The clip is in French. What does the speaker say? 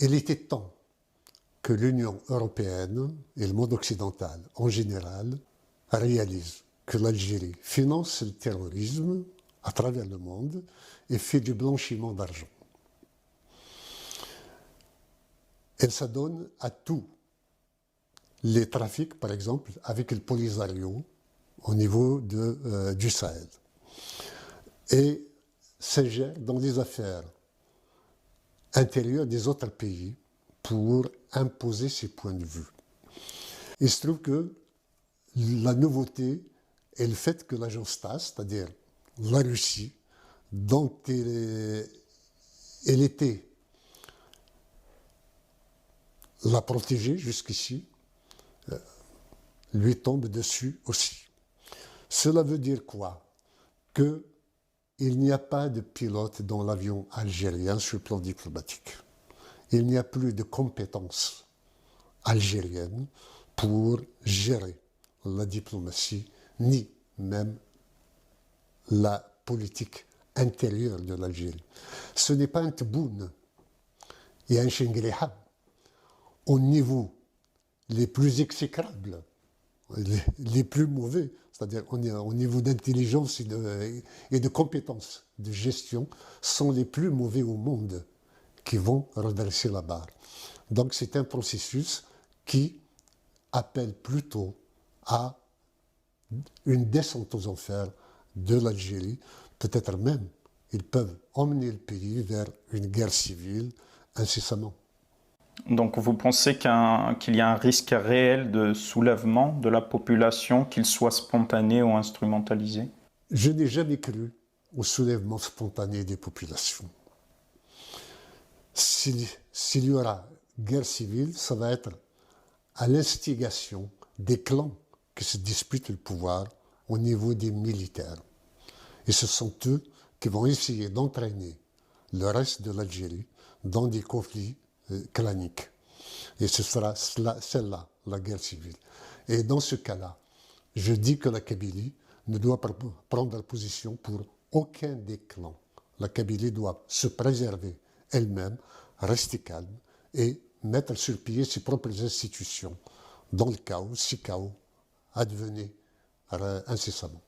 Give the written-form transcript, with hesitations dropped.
Il était temps que l'Union européenne et le monde occidental en général réalisent que l'Algérie finance le terrorisme à travers le monde et fait du blanchiment d'argent. Elle s'adonne à tous les trafics, par exemple, avec le Polisario au niveau du Sahel. Et s'ingère dans les affaires intérieures des autres pays pour imposer ses points de vue. Il se trouve que la nouveauté est le fait que l'agence TASS, c'est-à-dire la Russie, dont elle était la protégée jusqu'ici, lui tombe dessus aussi. Cela veut dire quoi? Qu'il n'y a pas de pilote dans l'avion algérien sur le plan diplomatique. Il n'y a plus de compétences algériennes pour gérer la diplomatie, ni même la politique intérieure de l'Algérie. Ce n'est pas un Tebboune et un Chengrihab au niveau les plus exécrables, les plus mauvais, c'est-à-dire au niveau d'intelligence et de compétences de gestion, sont les plus mauvais au monde qui vont redresser la barre. Donc c'est un processus qui appelle plutôt à une descente aux enfers de l'Algérie. Peut-être même ils peuvent emmener le pays vers une guerre civile incessamment. Donc vous pensez qu'il y a un risque réel de soulèvement de la population, qu'il soit spontané ou instrumentalisé? Je n'ai jamais cru au soulèvement spontané des populations. S'il y aura guerre civile, ça va être à l'instigation des clans qui se disputent le pouvoir au niveau des militaires. Et ce sont eux qui vont essayer d'entraîner le reste de l'Algérie dans des conflits claniques. Et ce sera celle-là, la guerre civile. Et dans ce cas-là, je dis que la Kabylie ne doit pas prendre position pour aucun des clans. La Kabylie doit se préserver elle-même, rester calme et mettre sur pied ses propres institutions dans le chaos, si chaos advenait incessamment.